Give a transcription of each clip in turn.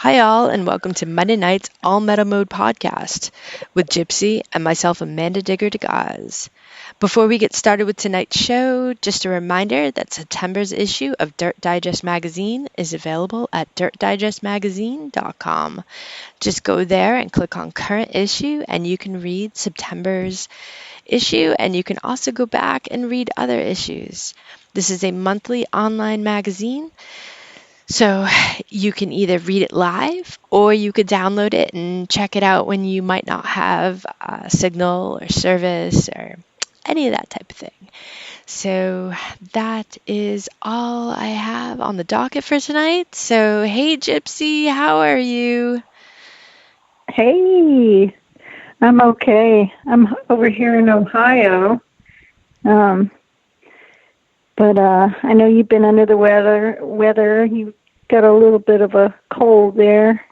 Hi, all, and welcome to Monday night's All Meta Mode podcast with Gypsy and myself, Amanda Digger DeGaz. Before we get started with tonight's show, just a reminder that September's issue of Dirt Digest magazine is available at dirtdigestmagazine.com. Just go there and click on current issue, and you can read September's issue, and you can also go back and read other issues. This is a monthly online magazine. So you can either read it live or you could download it and check it out when you might not have signal or service or any of that type of thing. So that is all I have on the docket for tonight. So, hey, Gypsy, how are you? Hey, I'm okay. I'm over here in Ohio. But I know you've been under the weather. You've got a little bit of a cold there.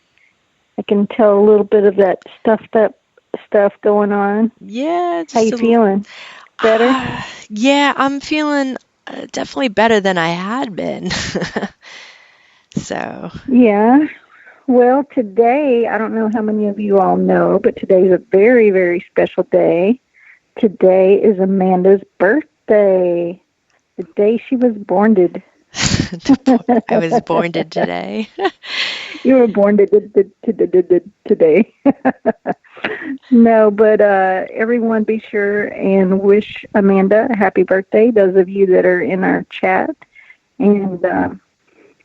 I can tell a little bit of that stuffed up stuff going on. Yeah. How you feeling? Better? Yeah, I'm feeling definitely better than I had been. So. Yeah. Well, today, I don't know how many of you all know, but today's a very, very special day. Today is Amanda's birthday. The day she was born. I was born today. You were born today. No, but everyone be sure and wish Amanda a happy birthday, those of you that are in our chat. And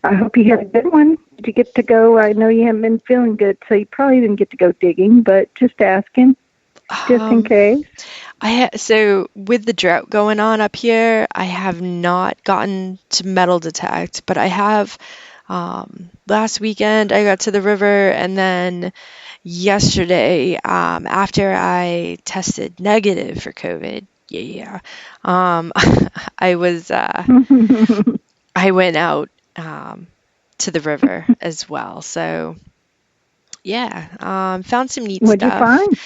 I hope you had a good one. Did you get to go? I know you haven't been feeling good, so you probably didn't get to go digging, but just asking, just in case. So with the drought going on up here, I have not gotten to metal detect, but I have last weekend I got to the river, and then yesterday after I tested negative for COVID, I was I went out to the river as well. So yeah, found some neat What'd stuff. What'd you find?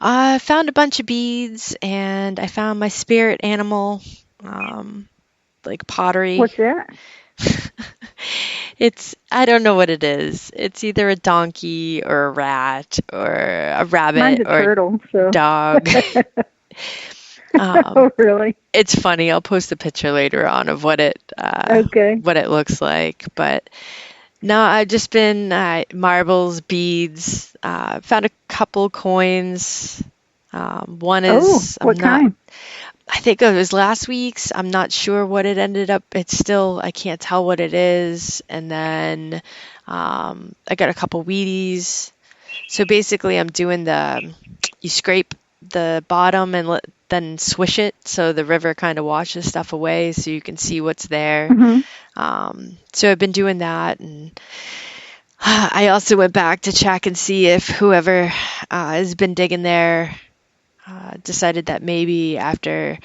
I found a bunch of beads, and I found my spirit animal, like pottery. What's that? I don't know what it is. It's either a donkey or a rat or a rabbit. Mine's a or turtle, so. Dog. Oh, really? It's funny. I'll post a picture later on of what it looks like. But no, I've just been marbles, beads. Found a couple coins. One is what kind? I think it was last week's. I'm not sure what it ended up. It's still, I can't tell what it is. And then I got a couple Wheaties. So basically I'm doing you scrape the bottom and then swish it so the river kind of washes stuff away so you can see what's there. Mm-hmm. So I've been doing that. And I also went back to check and see if whoever has been digging there decided that maybe after,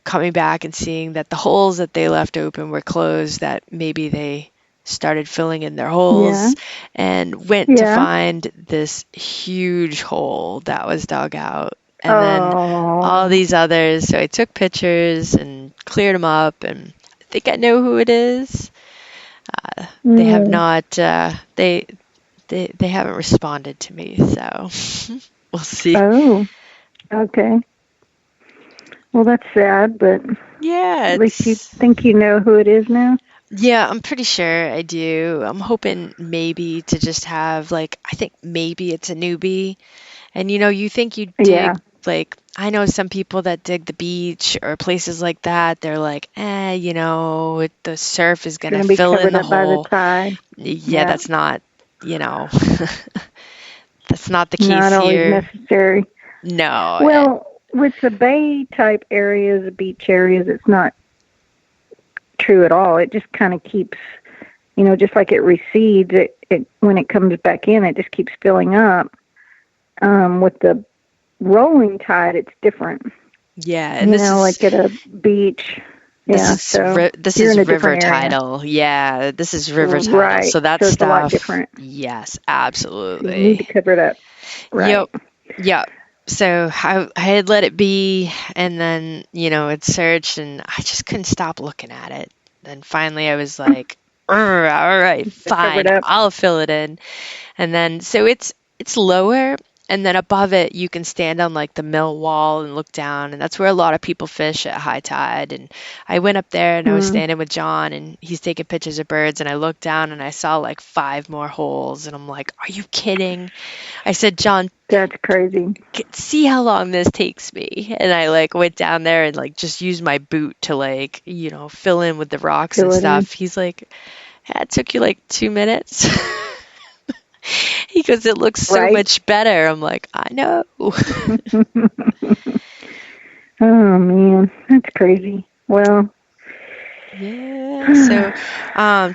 coming back and seeing that the holes that they left open were closed, that maybe they started filling in their holes and went to find this huge hole that was dug out. And then all these others. So I took pictures and cleared them up, and I think I know who it is. They have not, they haven't responded to me, so we'll see. Oh, okay. Well, that's sad, but at least you think you know who it is now? Yeah, I'm pretty sure I do. I'm hoping maybe to just have, I think maybe it's a newbie. And, you think you dig, I know some people that dig the beach or places like that, they're like, the surf is going to fill in the hole. By the tide. Yeah, that's not, that's not the case not here. Always necessary. No. Well, with the bay type areas, the beach areas, it's not true at all. It just kind of keeps, just like it recedes, it when it comes back in, it just keeps filling up. With the rolling tide, it's different. Yeah, and like at a beach. This is river tidal. Yeah, this is river tidal. Right. So that's it's stuff. A lot different. Yes, absolutely. So you need to cover it up. Right. Yep. So I had let it be, and then, it searched, and I just couldn't stop looking at it. Then finally I was like, All right, Just cover fine, it up. I'll fill it in. And then so it's lower, and then above it you can stand on like the mill wall and look down, and that's where a lot of people fish at high tide. And I went up there and I was Mm, standing with John, and he's taking pictures of birds, and I looked down and I saw like 5 more holes, and I'm like, "Are you kidding?" I said, "John, that's crazy. see how long this takes me." And I like went down there and like just used my boot to like, fill in with the rocks and Fill it in. stuff. He's like, "Yeah, it took you like 2 minutes." He goes, "It looks so Right? much better." I'm like, "I know." Oh man, that's crazy. Well, Yeah. So,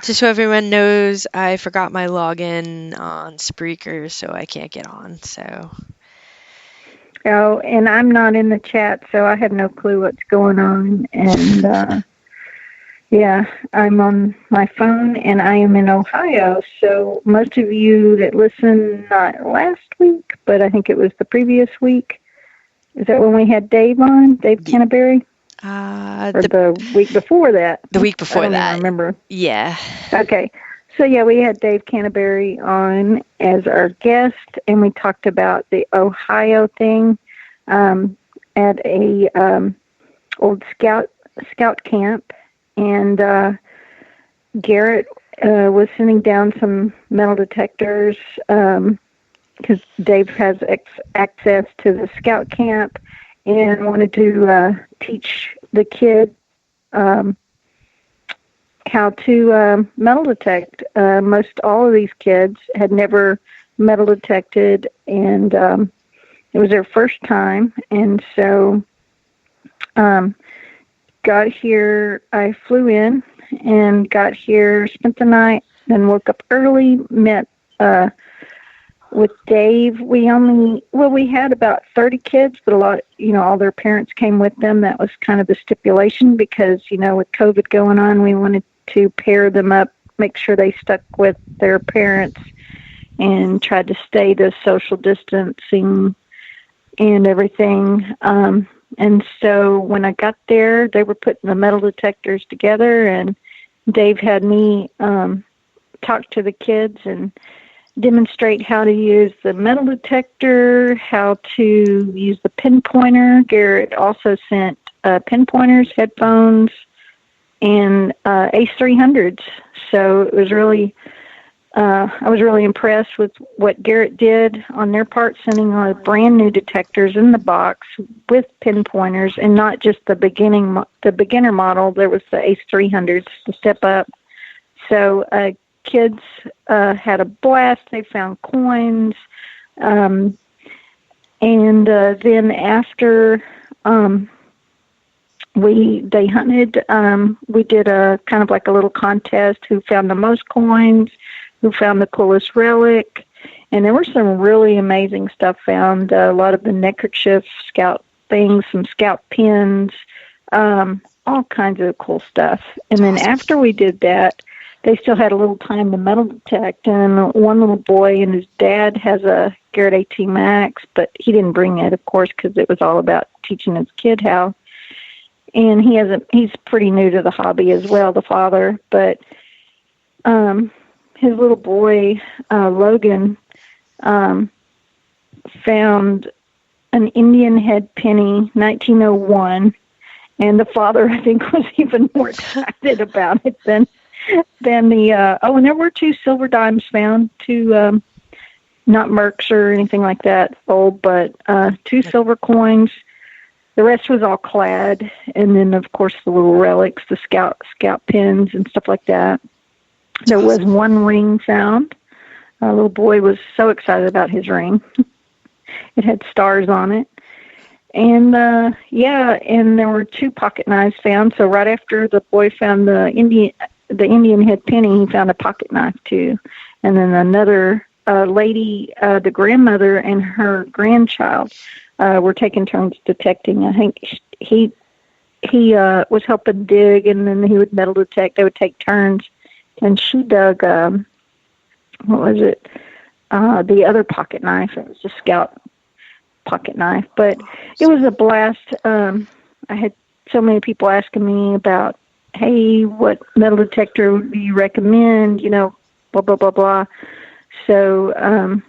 just so everyone knows, I forgot my login on Spreaker, so I can't get on. So, oh, and I'm not in the chat, so I have no clue what's going on. And yeah, I'm on my phone, and I am in Ohio. So most of you that listened, not last week, but I think it was the previous week. Is that when we had Dave on, Dave y- Canterbury? Or the the week before that? week I before don't even that, remember. yeah. Okay. So, yeah, we had Dave Canterbury on as our guest, and we talked about the Ohio thing at a old scout camp. And Garrett was sending down some metal detectors because Dave has access to the scout camp and wanted to teach the kids how to metal detect. Most all of these kids had never metal detected, and it was their first time. And so got here, I flew in and got here, spent the night, then woke up early, met with Dave. We had about 30 kids, but a lot, all their parents came with them. That was kind of the stipulation because, with COVID going on, we wanted to pair them up, make sure they stuck with their parents and tried to stay to social distancing and everything. And so when I got there, they were putting the metal detectors together, and Dave had me talk to the kids and demonstrate how to use the metal detector, how to use the pinpointer. Garrett also sent pinpointers, headphones, and Ace 300s. So it was really, I was really impressed with what Garrett did on their part, sending brand new detectors in the box with pinpointers, and not just the beginner model. There was the Ace 300s to step up. So kids had a blast. They found coins, and then after they hunted, we did a kind of like a little contest: who found the most coins, who found the coolest relic, and there were some really amazing stuff found. A lot of the neckerchief scout things, some scout pins, all kinds of cool stuff. And then after we did that, they still had a little time to metal detect, and one little boy and his dad has a Garrett AT Max, but he didn't bring it, of course, because it was all about teaching his kid how. And he's pretty new to the hobby as well, the father, but his little boy, Logan, found an Indian head penny, 1901, and the father, I think, was even more excited about it than the and there were 2 silver dimes found, 2 not mercs or anything like that old, but 2 silver coins. The rest was all clad, and then of course the little relics, the scout pins and stuff like that. There was 1 ring found. A little boy was so excited about his ring. It had stars on it. And and there were 2 pocket knives found. So right after the boy found the Indian head penny, he found a pocket knife too. And then another lady, the grandmother and her grandchild, were taking turns detecting. I think he was helping dig, and then he would metal detect. They would take turns, and she dug what was it? The other pocket knife. It was a scout pocket knife, but it was a blast. I had so many people asking me about hey, what metal detector do you recommend? Blah, blah, blah, blah. So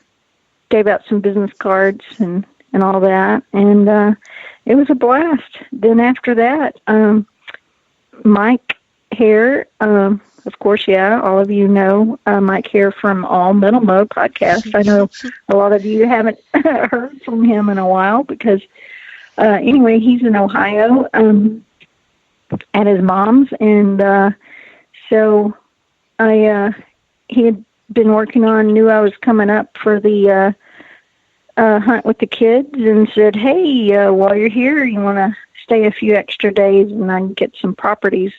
gave out some business cards and all that. And it was a blast. Then after that, Mike Hare, of course, yeah, all of you know Mike Hare from All Metal Mode podcast. I know a lot of you haven't heard from him in a while because, anyway, he's in Ohio at his mom's. And so he had been working on, knew I was coming up for the hunt with the kids and said, hey, while you're here, you want to stay a few extra days and I can get some properties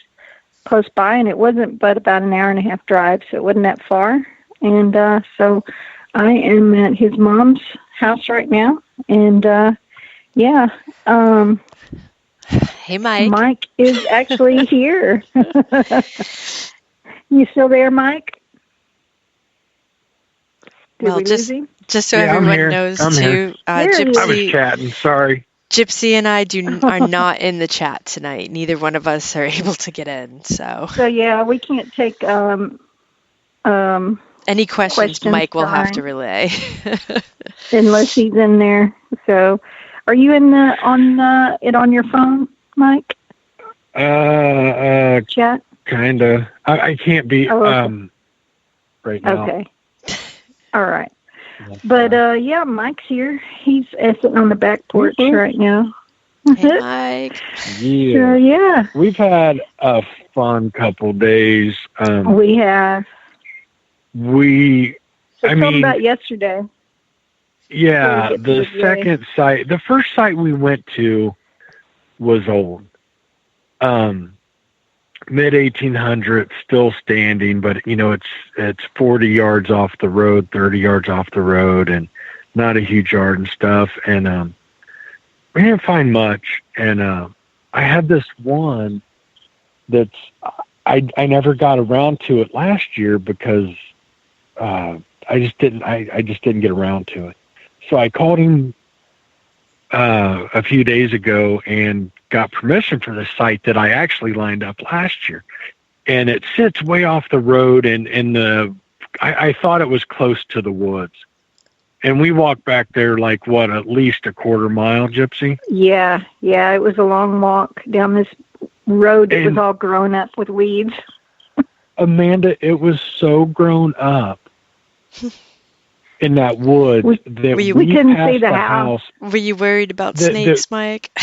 close by. And it wasn't but about an hour and a half drive, so it wasn't that far. And so I am at his mom's house right now. And yeah. Hey, Mike. Mike is actually here. You still there, Mike? Well, just so everyone knows, too, Gypsy, I was chatting, sorry. Gypsy and I are not in the chat tonight. Neither one of us are able to get in. So yeah, we can't take any questions Mike will have to relay. Unless he's in there. So are you on your phone, Mike? Chat? Kinda. I can't be right now. Okay. All right. But, yeah, Mike's here. He's sitting on the back porch right now. Hey, Mike. Yeah. Yeah. We've had a fun couple days. We have. Tell them about yesterday. Yeah, the second site, the first site we went to was old. Mid-1800s, still standing, but it's 40 yards off the road, 30 yards off the road, and not a huge yard and stuff. And we didn't find much. And I had this one that's I never got around to it last year because I just didn't get around to it. So I called him a few days ago and got permission for the site that I actually lined up last year. And it sits way off the road and I thought it was close to the woods. And we walked back there at least a quarter mile, Gypsy? Yeah, it was a long walk down this road that was all grown up with weeds. Amanda, it was so grown up in that woods that we couldn't see the house. Were you worried about snakes, Mike?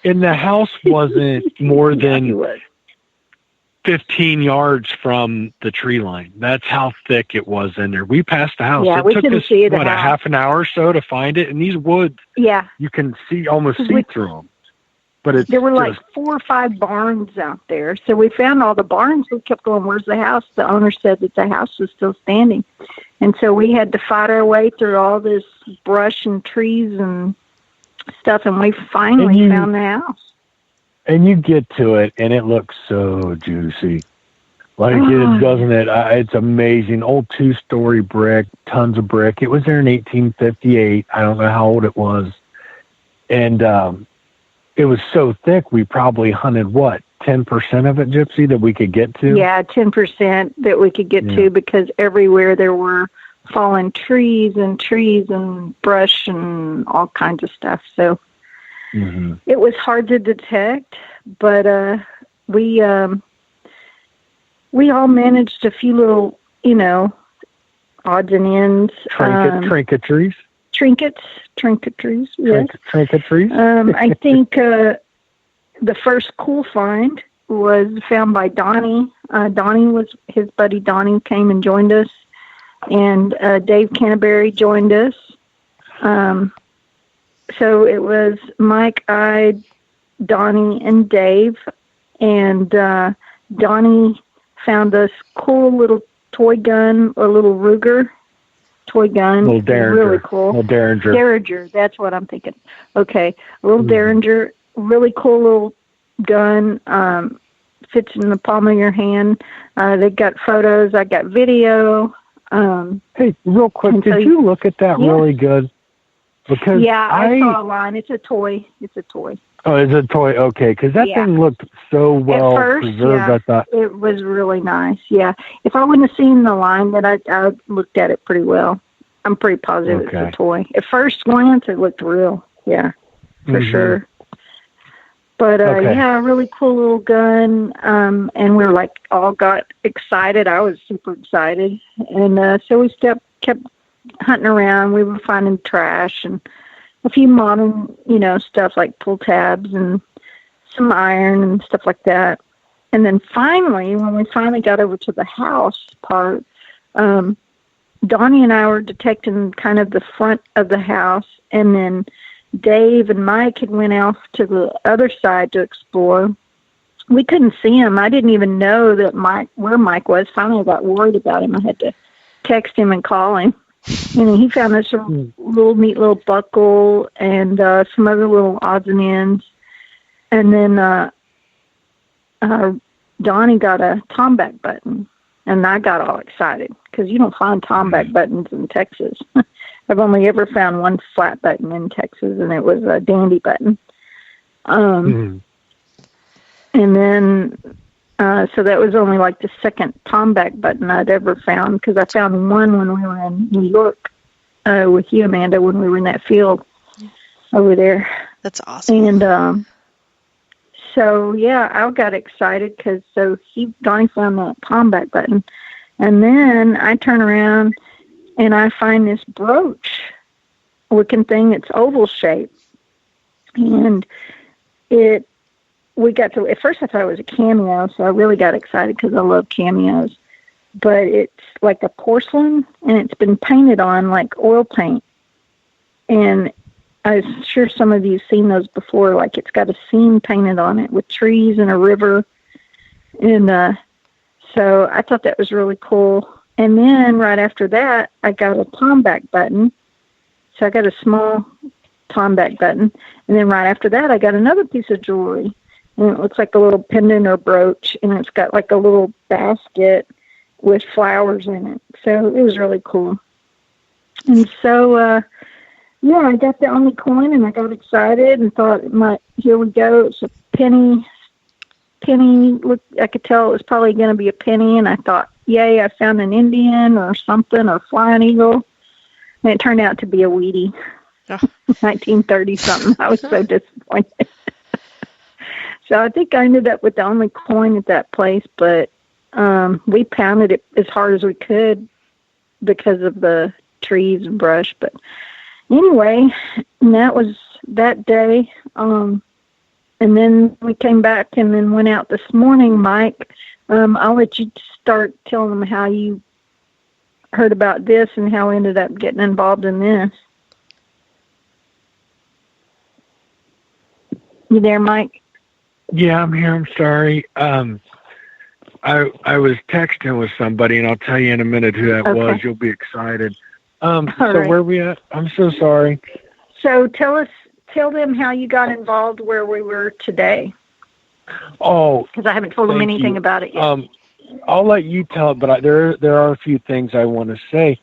And the house wasn't more than 15 yards from the tree line. That's how thick it was in there. We passed the house. Yeah, it took us, a half an hour or so to find it. And these woods, you can almost see through them. But there were 4 or 5 barns out there. So we found all the barns. We kept going, where's the house? The owner said that the house was still standing. And so we had to fight our way through all this brush and trees and stuff, and we finally found the house. And you get to it, and it looks so juicy. Doesn't it? It's amazing. Old 2-story brick, tons of brick. It was there in 1858. I don't know how old it was. And it was so thick, we probably hunted, 10% of it, Gypsy, that we could get to? Yeah, 10% that we could get to, because everywhere there were fallen trees and brush and all kinds of stuff. So it was hard to detect, but we all managed a few little, odds and ends. Trinketries. Trinketries, yes. Trinketries. I think the first cool find was found by Donnie. His buddy Donnie came and joined us, and Dave Canterbury joined us. So it was Mike, I, Donnie, and Dave, and Donnie found this cool little toy gun, a little Ruger toy gun. Little Derringer. Really cool. Little Derringer. Derringer, that's what I'm thinking. Okay, a little Derringer, really cool little gun, fits in the palm of your hand. They got photos, I got video. Hey, real quick, did you look at that really good? Because I saw a line. It's a toy. Oh, it's a toy. Okay, because that thing looked so well preserved. I thought it was really nice. Yeah, if I wouldn't have seen the line, that I looked at it pretty well. I'm pretty positive it's a toy. At first glance, it looked real. Yeah, for sure. But yeah, a really cool little gun. And we were like all got excited. I was super excited, and so we kept hunting around. We were finding trash and a few modern, stuff like pull tabs and some iron and stuff like that. And then finally, when we finally got over to the house part, Donnie and I were detecting kind of the front of the house, and then Dave and Mike had went off to the other side to explore. We couldn't see him. I didn't even know that where Mike was. Finally, I got worried about him. I had to text him and call him. And he found this little neat little buckle and some other little odds and ends. And then Donnie got a tomback button, and I got all excited because you don't find tomback buttons in Texas. I've only ever found one flat button in Texas, and it was a dandy button. And then, so that was only like the second tomback button I'd ever found, because I found one when we were in New York with you, Amanda, when we were in that field over there. That's awesome. And so, yeah, I got excited because Donnie found the tomback button. And then I turn around and I find this brooch looking thing. It's oval shaped. And at first I thought it was a cameo, so I really got excited because I love cameos. But it's like a porcelain, and it's been painted on like oil paint. And I'm sure some of you have seen those before. Like, it's got a scene painted on it with trees and a river. And so I thought that was really cool. And then right after that, I got a tomback button. So I got a small tomback button. And then right after that, I got another piece of jewelry. And it looks like a little pendant or brooch. And it's got like a little basket with flowers in it. So it was really cool. And so, yeah, I got the only coin, and I got excited and thought, here we go. It's a penny. Look, I could tell it was probably going to be a penny, and I thought, yay, I found an Indian or something, or flying eagle. And it turned out to be a Wheatie. 1930-something. I was so disappointed. So I think I ended up with the only coin at that place, but we pounded it as hard as we could because of the trees and brush. But anyway, and that was that day. And then we came back and then went out this morning. Mike, I'll let you start telling them how you heard about this and how we ended up getting involved in this. You there, Mike? Yeah, I'm here. I'm sorry. I was texting with somebody, and I'll tell you in a minute who that was. You'll be excited. So right. Where are we at? I'm so sorry. So tell them how you got involved where we were today. Oh, because I haven't told them anything about it yet. I'll let you tell it, but there are a few things I want to say,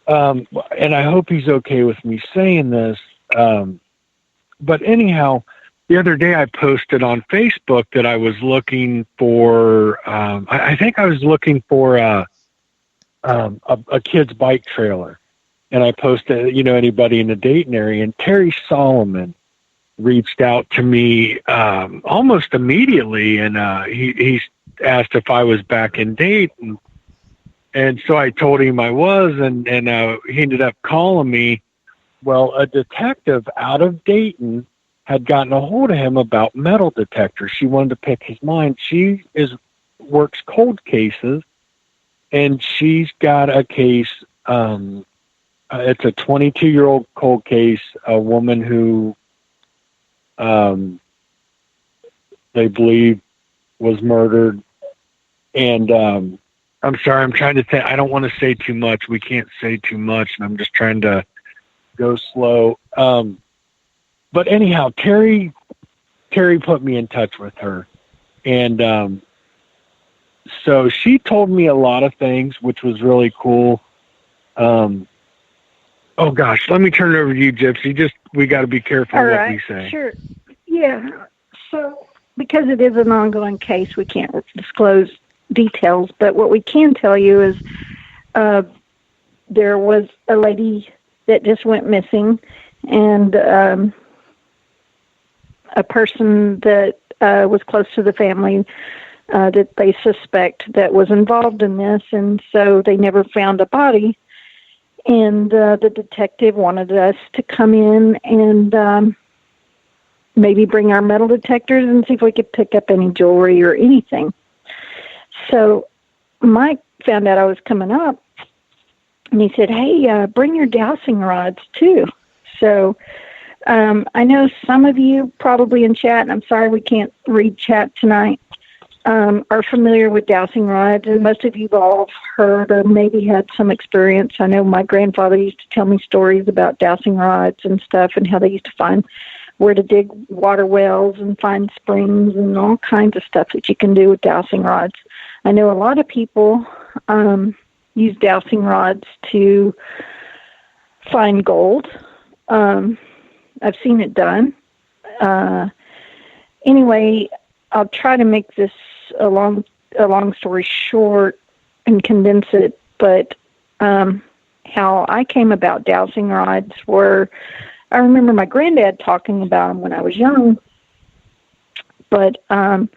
and I hope he's okay with me saying this. But anyhow, the other day I posted on Facebook that I was looking for. I think I was looking for a kid's bike trailer. And I posted, anybody in the Dayton area. And Terry Solomon reached out to me almost immediately, and he asked if I was back in Dayton. And so I told him I was, and he ended up calling me. Well, a detective out of Dayton had gotten a hold of him about metal detectors. She wanted to pick his mind. She works cold cases, and she's got a case. It's a 22-year-old cold case, a woman who they believe was murdered. And I'm sorry, I'm trying to say, I don't want to say too much. We can't say too much, and I'm just trying to go slow. But anyhow, Terry put me in touch with her. And so she told me a lot of things, which was really cool. Oh gosh, let me turn it over to you, Gypsy. We got to be careful what we say. Sure. Yeah. So, because it is an ongoing case, we can't disclose details. But what we can tell you is there was a lady that just went missing, and a person that was close to the family that they suspect that was involved in this, and so they never found a body. And the detective wanted us to come in and maybe bring our metal detectors and see if we could pick up any jewelry or anything. So Mike found out I was coming up, and he said, hey, bring your dowsing rods too. So I know some of you probably in chat, and I'm sorry we can't read chat tonight, are familiar with dowsing rods, and most of you have all heard or maybe had some experience. I know my grandfather used to tell me stories about dowsing rods and stuff, and how they used to find where to dig water wells and find springs and all kinds of stuff that you can do with dowsing rods. I know a lot of people use dowsing rods to find gold. I've seen it done. Anyway, I'll try to make this a long story short and condense it. But how I came about dowsing rods were, I remember my granddad talking about them when I was young. But let's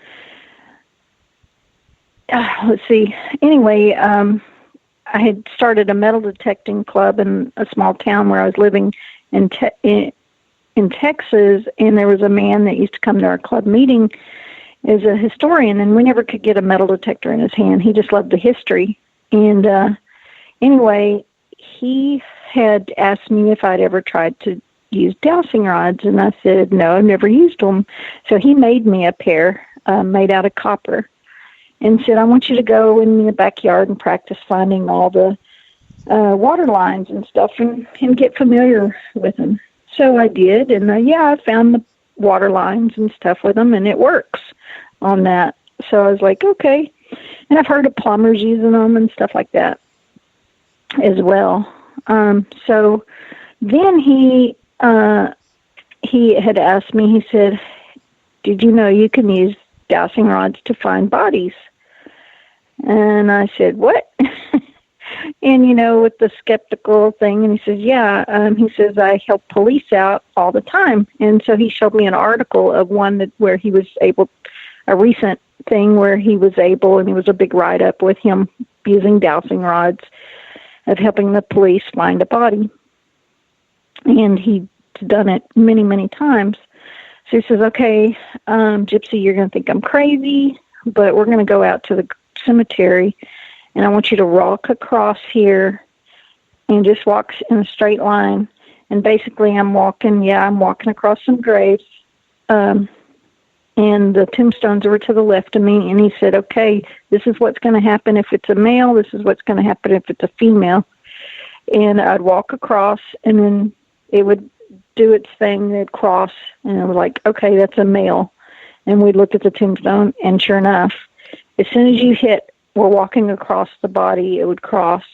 see. Anyway, I had started a metal detecting club in a small town where I was living in Texas, and there was a man that used to come to our club meeting as a historian, and we never could get a metal detector in his hand. He just loved the history. And anyway, he had asked me if I'd ever tried to use dowsing rods, and I said, no, I've never used them. So he made me a pair made out of copper and said, I want you to go in the backyard and practice finding all the water lines and stuff and get familiar with them. So I did, and I found the water lines and stuff with them, and it works on that. So I was like, okay. And I've heard of plumbers using them and stuff like that as well. So then he had asked me, he said, did you know you can use dowsing rods to find bodies? And I said, what? And, with the skeptical thing, and he says, yeah. He says, I help police out all the time. And so he showed me an article of one where he was able, a recent thing where he was able, and it was a big write-up with him using dowsing rods of helping the police find a body. And he'd done it many, many times. So he says, okay, Gypsy, you're going to think I'm crazy, but we're going to go out to the cemetery, and I want you to walk across here and just walk in a straight line. And basically I'm walking across some graves, and the tombstones were to the left of me. And he said, okay, this is what's going to happen if it's a male. This is what's going to happen if it's a female. And I'd walk across, and then it would do its thing. It'd cross, and I was like, okay, that's a male. And we'd look at the tombstone, and sure enough, as soon as you we're walking across the body, it would cross.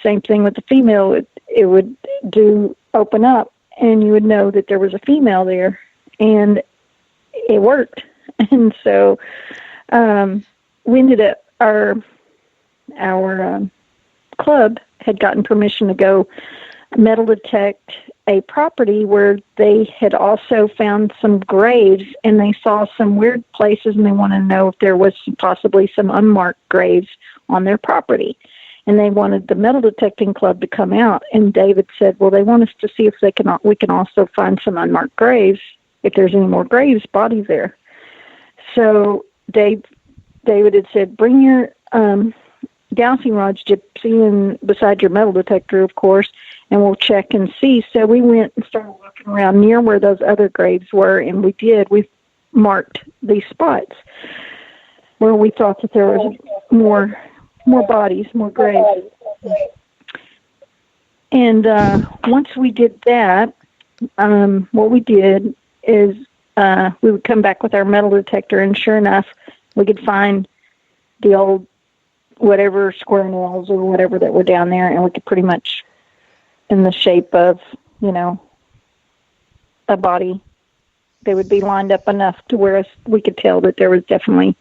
Same thing with the female. It would open up, and you would know that there was a female there, and it worked. And so we ended up, our club had gotten permission to go metal detect a property where they had also found some graves, and they saw some weird places, and they wanted to know if there was possibly some unmarked graves on their property. And they wanted the metal detecting club to come out, and David said, well, they want us to see if we can also find some unmarked graves, if there's any more bodies there. So David had said, bring your dowsing rods, Gypsy, and beside your metal detector, of course, and we'll check and see. So we went and started walking around near where those other graves were, and we marked these spots where we thought that there was more bodies, more graves. And once we did that, what we did is we would come back with our metal detector, and sure enough, we could find the old whatever square nails or whatever that were down there, and we could pretty much, in the shape of, a body, They would be lined up enough to where we could tell that there was definitely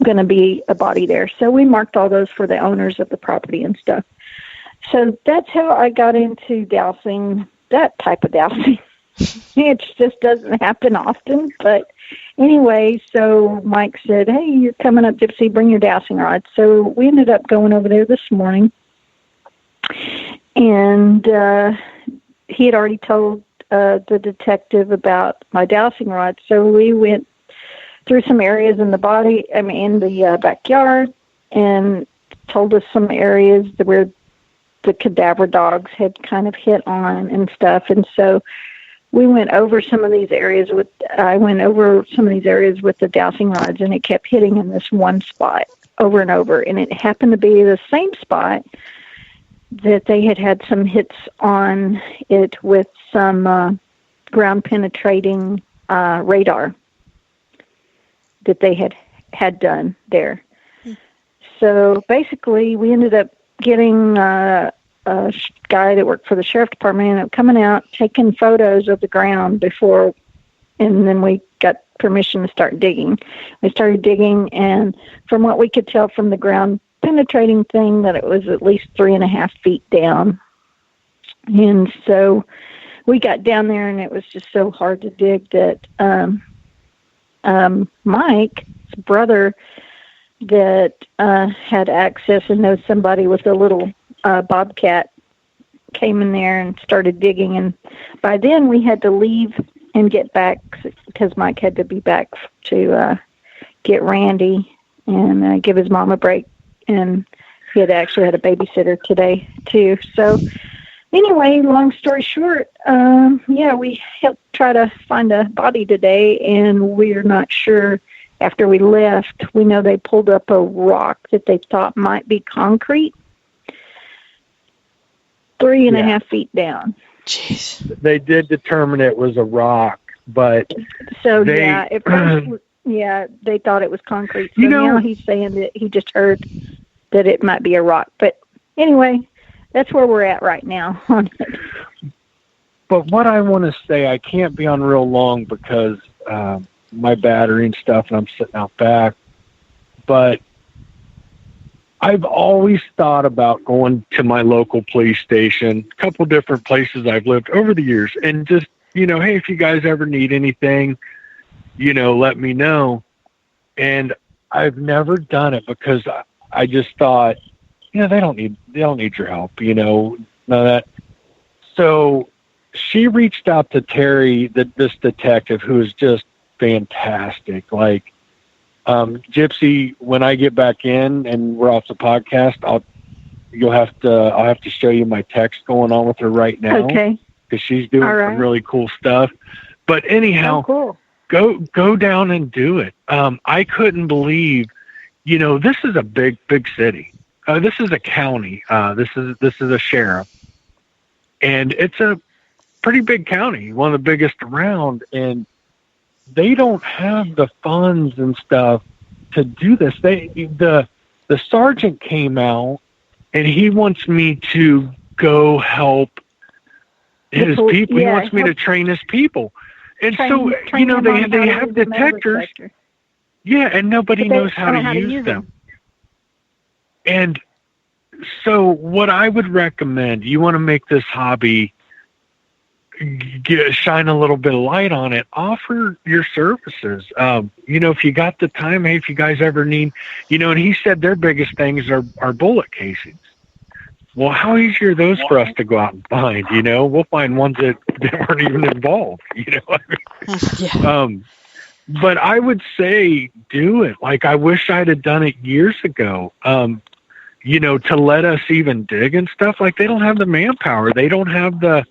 going to be a body there. So we marked all those for the owners of the property and stuff. So that's how I got into dowsing, that type of dowsing. It just doesn't happen often. But anyway, so Mike said, hey, you're coming up, Gypsy, bring your dowsing rod. So we ended up going over there this morning. And he had already told the detective about my dowsing rod. So we went through some areas in the backyard, and told us some areas where the cadaver dogs had kind of hit on and stuff. And so we went over some of these areas with the dowsing rods, and it kept hitting in this one spot over and over. And it happened to be the same spot that they had some hits on it with some ground penetrating radar that they had done there. So basically, we ended up getting a guy that worked for the sheriff department, ended up coming out, taking photos of the ground before, and then we got permission to start digging. We started digging, and from what we could tell from the ground penetrating thing, that it was at least 3.5 feet down. And so we got down there, and it was just so hard to dig that Mike's brother that had access and knows somebody with a little bobcat came in there and started digging. And by then we had to leave and get back because Mike had to be back to get Randy and give his mom a break. And he had actually had a babysitter today too. So anyway, long story short, we helped try to find a body today, and we're not sure. After we left, we know they pulled up a rock that they thought might be concrete, 3.5 feet down. Jeez. They did determine it was a rock, but at first, they thought it was concrete. So now he's saying that he just heard that it might be a rock. But anyway, that's where we're at right now on it. But what I want to say, I can't be on real long because my battery and stuff, and I'm sitting out back. But I've always thought about going to my local police station, a couple different places I've lived over the years, and just, hey, if you guys ever need anything, let me know. And I've never done it because I just thought, they don't need your help, none of that. So she reached out to Terry, this detective, who is just fantastic. Like, Gypsy, when I get back in and we're off the podcast, I'll have to show you my text going on with her right now. Okay. Because she's doing some really cool stuff. But anyhow, cool. Go down and do it. I couldn't believe, this is a big city. This is a county. This is a sheriff, and it's a pretty big county, one of the biggest around, and they don't have the funds and stuff to do this. The sergeant came out, and he wants me to go help his people. He wants me to train his people. And they have detectors. Yeah, and nobody knows how to use them. And so what I would recommend, you want to make this hobby, shine a little bit of light on it, offer your services. If you got the time, hey, if you guys ever need, and he said their biggest things are bullet casings. Well, how easy are those for us to go out and find? We'll find ones that weren't even involved. Yeah. But I would say do it. Like, I wish I'd have done it years ago. To let us even dig and stuff. Like, they don't have the manpower. They don't have the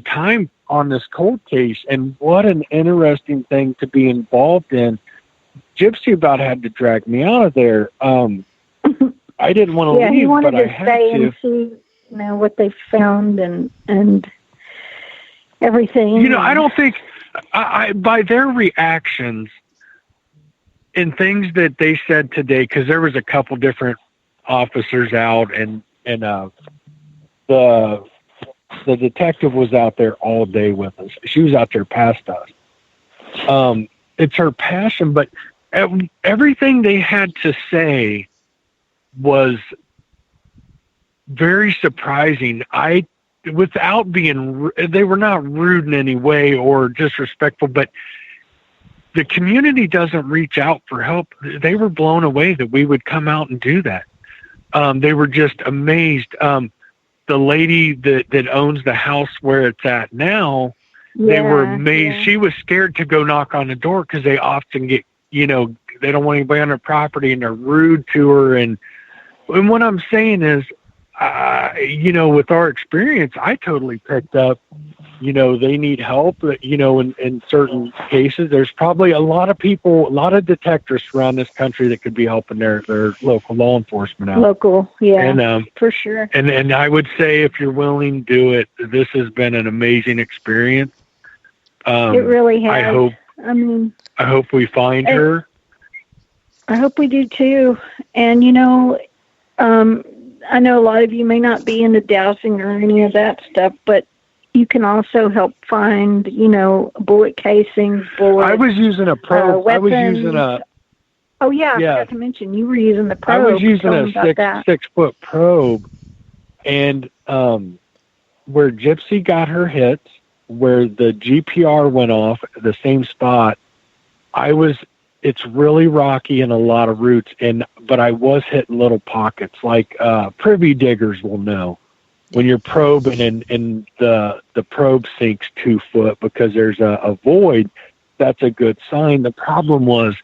time on this cold case. And what an interesting thing to be involved in. Gypsy about had to drag me out of there. I didn't want to leave, he wanted but I to had stay to. and see, what they found and everything. I don't think by their reactions and things that they said today, because there was a couple different officers out, and the detective was out there all day with us. She was out there past us. It's her passion, but everything they had to say was very surprising. Without being, they were not rude in any way or disrespectful, but the community doesn't reach out for help. They were blown away that we would come out and do that. They were just amazed. The lady that owns the house where it's at now, they were amazed. Yeah. She was scared to go knock on the door because they often get, they don't want anybody on their property and they're rude to her. And what I'm saying is, with our experience, I totally picked up, they need help, in certain cases. There's probably a lot of people, a lot of detectives around this country that could be helping their local law enforcement out. Local, yeah, and, for sure. And I would say if you're willing to do it, this has been an amazing experience. It really has. I hope we find her. I hope we do too. And, I know a lot of you may not be into dowsing or any of that stuff, but you can also help find, bullet casings, bullets. I was using a probe. Weapons. I was using a. Oh yeah, I forgot to mention you were using the probe. I was using a 6-foot probe, and where Gypsy got her hits, where the GPR went off, the same spot. It's really rocky and a lot of roots, but I was hitting little pockets, like privy diggers will know. When you're probing and the probe sinks 2 foot because there's a void, that's a good sign. The problem was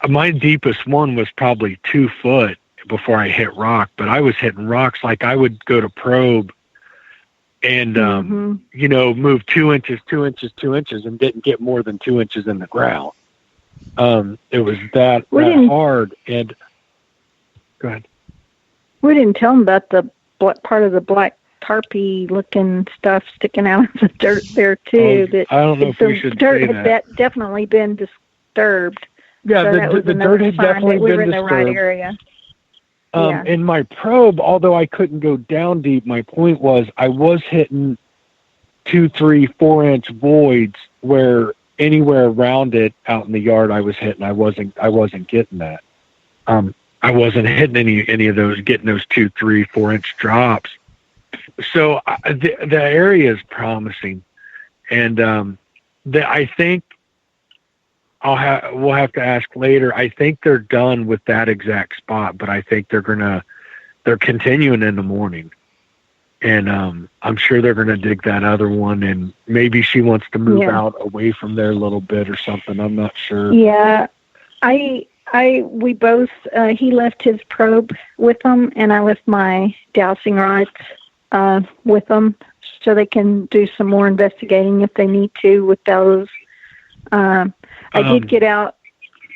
my deepest one was probably 2 foot before I hit rock, but I was hitting rocks like I would go to probe and, move 2 inches, 2 inches, 2 inches and didn't get more than 2 inches in the ground. It was that hard. And go ahead. We didn't tell them about the part of the black tarpy looking stuff sticking out of the dirt there too. I don't know if we should say that. The dirt had definitely been disturbed. Yeah, so the dirt had definitely been disturbed. We were in the right area. In my probe, although I couldn't go down deep, my point was I was hitting 2, 3, 4 inch voids where anywhere around it out in the yard I was hitting. I wasn't getting that. I wasn't hitting any of those, getting those 2, 3, 4 inch drops. So the area is promising, and I think we'll have to ask later. I think they're done with that exact spot, but I think they're continuing in the morning, and I'm sure they're gonna dig that other one, and maybe she wants to move out away from there a little bit or something. I'm not sure. Yeah, we both, he left his probe with them, and I left my dowsing rods with them so they can do some more investigating if they need to with those. I did get out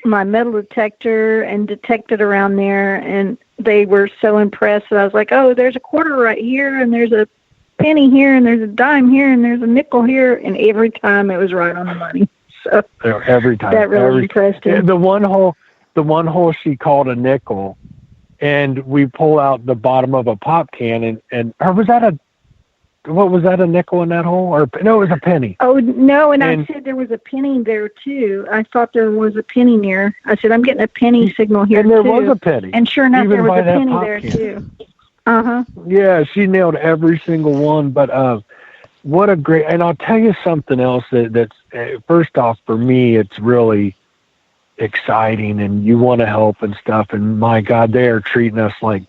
my metal detector and detected around there, and they were so impressed that I was like, oh, there's a quarter right here, and there's a penny here, and there's a dime here, and there's a nickel here, and every time it was right on the money. So every time that really impressed him. The one hole she called a nickel, and we pull out the bottom of a pop can, or was that a nickel in that hole? Or no, it was a penny. Oh no, and I said there was a penny there too. I thought there was a penny near. I said I'm getting a penny signal here and there was a penny. And sure enough, there was a penny there too. Yeah, she nailed every single one. But what a great! And I'll tell you something else that's first off for me, it's really exciting, and you want to help and stuff. And my God, they are treating us like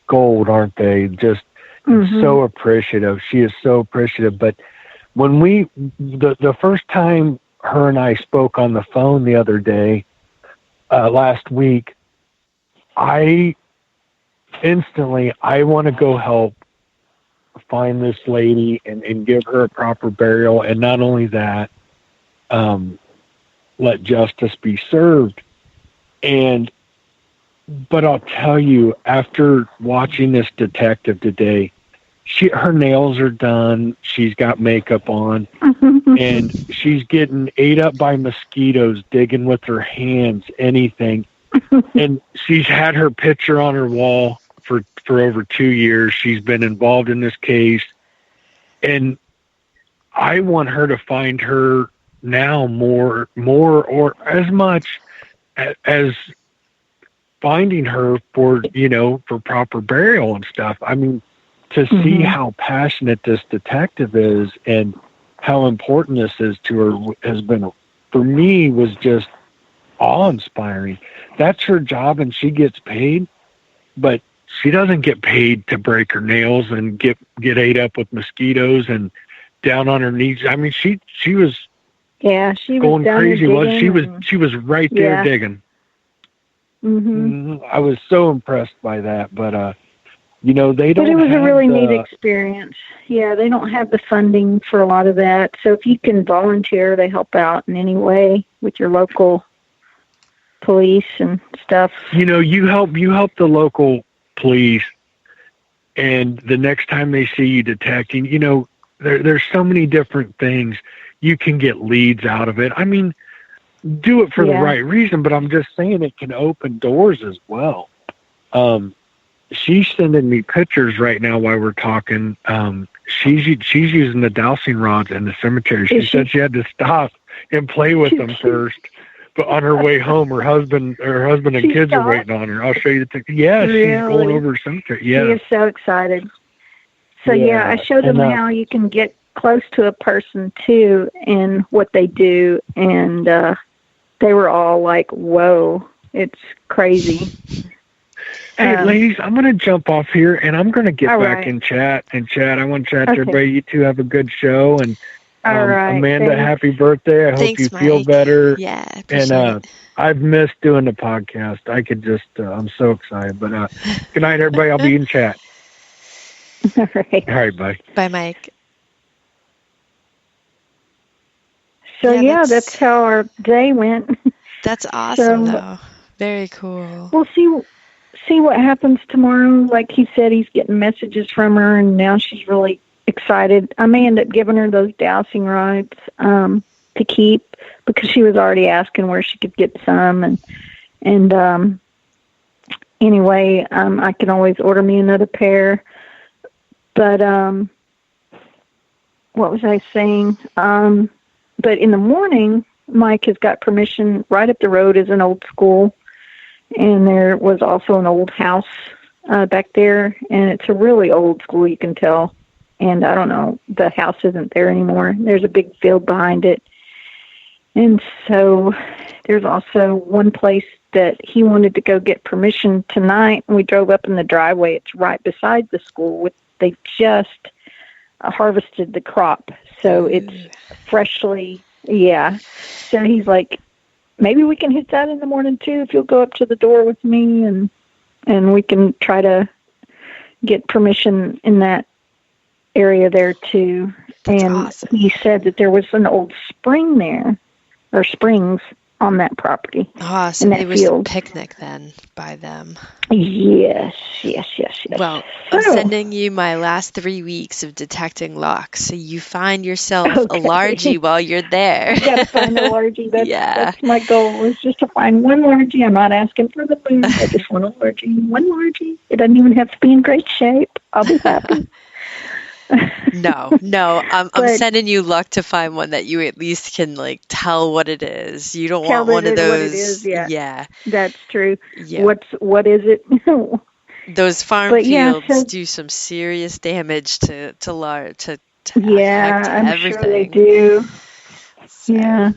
gold, aren't they? Just so appreciative. She is so appreciative. But when the first time her and I spoke on the phone the other day, last week, I want to go help find this lady and give her a proper burial. And not only that, let justice be served. But I'll tell you, after watching this detective today, her nails are done. She's got makeup on, and she's getting ate up by mosquitoes, digging with her hands, anything. And she's had her picture on her wall for over 2 years. She's been involved in this case, and I want her to find her now more or as much as finding her for, for proper burial and stuff. I mean, to see how passionate this detective is and how important this is to her has been, for me, was just awe-inspiring. That's her job and she gets paid, but she doesn't get paid to break her nails and get ate up with mosquitoes and down on her knees. I mean, she was she was going down crazy. digging She was right there digging. I was so impressed by that, but they don't. But it was a really neat the, experience. Yeah, they don't have the funding for a lot of that. So if you can volunteer to help out in any way with your local police and stuff. you help the local police, and the next time they see you detecting, there's so many different things you can get leads out of it. I mean, do it for the right reason, but I'm just saying it can open doors as well. She's sending me pictures right now while we're talking. She's using the dowsing rods in the cemetery. She said she had to stop and play with them first. But on her way home, her husband and kids are waiting on her. I'll show you the picture. Yeah, really? She's going over the cemetery. Yeah. She is so excited. So I showed them how you can get close to a person too and what they do, and they were all like, "Whoa, it's crazy." Hey, ladies, I'm going to jump off here, and I'm going to get back in chat. I want to chat to everybody. You two have a good show, and all right, Amanda, happy birthday. I hope you feel better. Yeah, and I've missed doing the podcast. I could just, I'm so excited. But good night, everybody. I'll be in chat. All right. All right, bye. Bye, Mike. So, that's how our day went. That's awesome, though. Very cool. We'll see what happens tomorrow. Like he said, he's getting messages from her, and now she's really excited. I may end up giving her those dowsing rods to keep because she was already asking where she could get some. And anyway, I can always order me another pair. But what was I saying? But in the morning, Mike has got permission. Right up the road is an old school, and there was also an old house back there, and it's a really old school, you can tell. And I don't know, the house isn't there anymore. There's a big field behind it. And so there's also one place that he wanted to go get permission tonight, and we drove up in the driveway. It's right beside the school. They just harvested the crop, so it's freshly, So he's like, maybe we can hit that in the morning too if you'll go up to the door with me, and we can try to get permission in that area there too. That's and awesome. He said that there was an old spring there, or springs on that property. Oh, so in that it was field. a picnic then by them. Yes. Well, I'm sending you my last 3 weeks of detecting luck, so you find yourself a largie while you're there. I gotta find a largie. That's my goal, is just to find one largie. I'm not asking for the food. I just want a largie. One largie. It doesn't even have to be in great shape. I'll be happy. No, I'm sending you luck to find one that you at least can tell what it is. You don't want one of those. What it is, yeah, that's true. Yeah. What is it? Those farm fields do some serious damage to affect I'm everything. sure they do. So, yeah.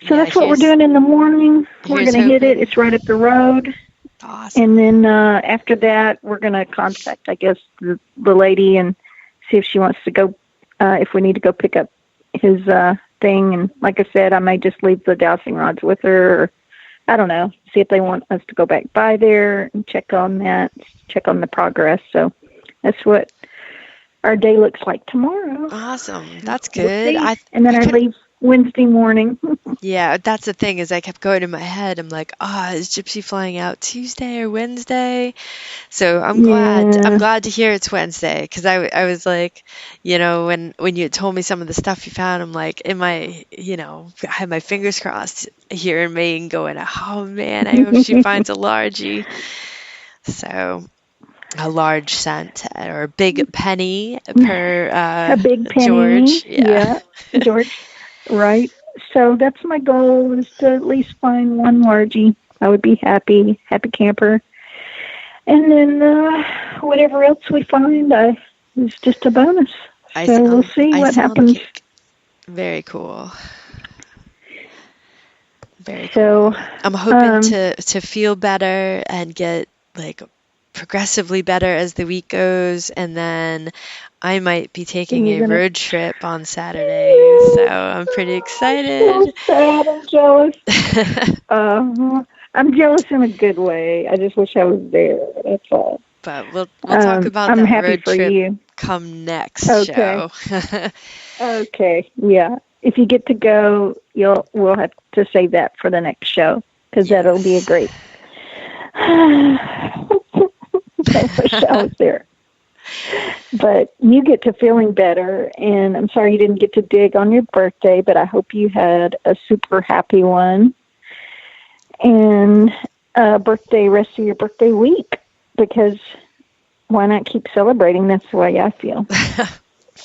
So that's what we're doing in the morning. We're going to hit it. It's right up the road. Awesome. And then after that, we're going to contact, I guess, the lady and see if she wants to go, if we need to go pick up his thing. And like I said, I may just leave the dowsing rods with her, or I don't know, see if they want us to go back by there and check on that, check on the progress. So that's what our day looks like tomorrow. Awesome. That's good. And then I leave Wednesday morning. Yeah, that's the thing, is I kept going in my head. I'm like, is Gypsy flying out Tuesday or Wednesday? So I'm glad to hear it's Wednesday, because I was like, when you had told me some of the stuff you found, I'm like, I had my fingers crossed here in Maine going, oh man, I hope she finds a largie. So a large cent, or a big penny per a big penny. George. Yeah. George. Right. So that's my goal, is to at least find one largie. I would be happy camper. And then whatever else we find is just a bonus. So we'll see what icing on the happens. cake. Very cool. Very So, cool. I'm hoping to feel better and get like progressively better as the week goes, and then I might be taking a road trip on Saturday, so I'm pretty excited. I'm so sad. I'm jealous. I'm jealous in a good way. I just wish I was there. That's all. But we'll talk about I'm that happy road for trip you. come next show. Okay. Yeah. If you get to go, we'll have to save that for the next show, because that'll be a great. I wish I was there. But you get to feeling better, and I'm sorry you didn't get to dig on your birthday, but I hope you had a super happy one, and rest of your birthday week, because why not keep celebrating? That's the way I feel.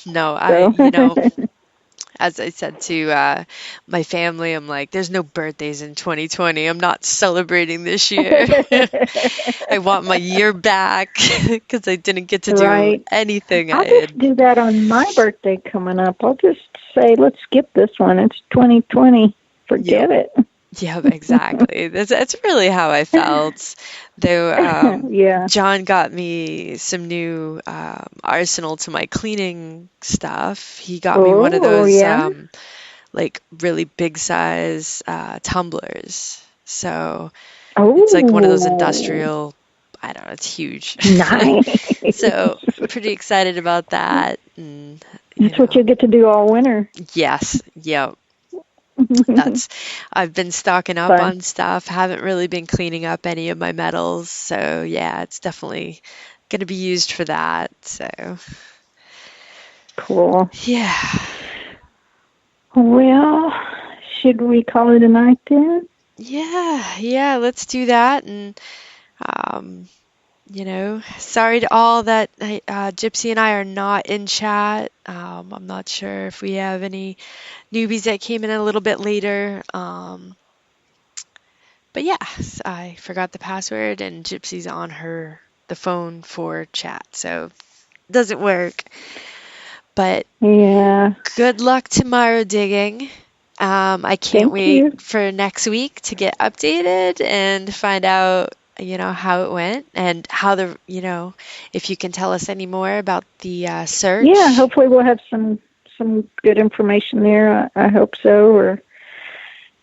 No, as I said to my family, I'm like, there's no birthdays in 2020. I'm not celebrating this year. I want my year back because I didn't get to do anything. I'll just do that on my birthday coming up. I'll just say, let's skip this one. It's 2020. Forget it. Yeah, exactly. That's really how I felt. Though John got me some new arsenal to my cleaning stuff. He got me one of those like really big size tumblers. So it's like one of those industrial, I don't know, it's huge. Nice. So pretty excited about that. And, that's what you get to do all winter. Yes. Yep. I've been stocking up on stuff. Haven't really been cleaning up any of my metals. So yeah, it's definitely going to be used for that. So cool. Yeah. Well, should we call it a night then? Yeah, let's do that. And sorry to all that Gypsy and I are not in chat. I'm not sure if we have any newbies that came in a little bit later. But yeah, I forgot the password, and Gypsy's on the phone for chat, so it doesn't work. But yeah, good luck tomorrow digging. I can't wait for next week to get updated and find out, how it went, and how if you can tell us any more about the search. Yeah, hopefully we'll have some good information there. I hope so. Or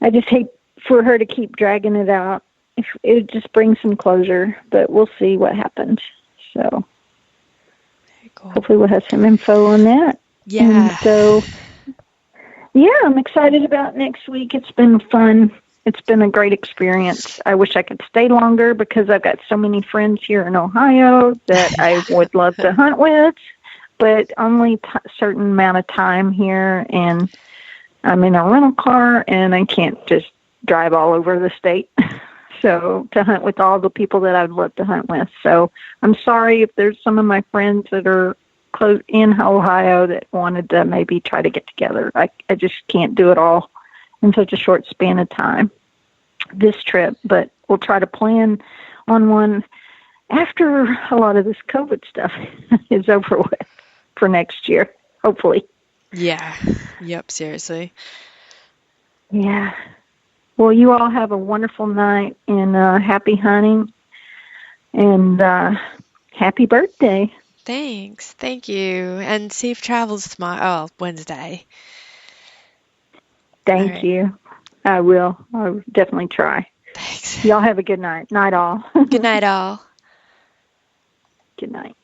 I just hate for her to keep dragging it out. If it just brings some closure, but we'll see what happens. So very cool. Hopefully we'll have some info on that. Yeah. And so I'm excited about next week. It's been fun. It's been a great experience. I wish I could stay longer, because I've got so many friends here in Ohio that I would love to hunt with, but only certain amount of time here, and I'm in a rental car, and I can't just drive all over the state so to hunt with all the people that I'd love to hunt with. So I'm sorry if there's some of my friends that are close in Ohio that wanted to maybe try to get together. I just can't do it all in such a short span of time this trip, but we'll try to plan on one after a lot of this COVID stuff is over with for next year, hopefully. Yeah. Yep, seriously. Yeah. Well, you all have a wonderful night, and happy hunting, and happy birthday. Thanks. Thank you. And safe travels tomorrow. Wednesday. Thank you. I will. I'll definitely try. Thanks. Y'all have a good night. Night all. Good night all. Good night.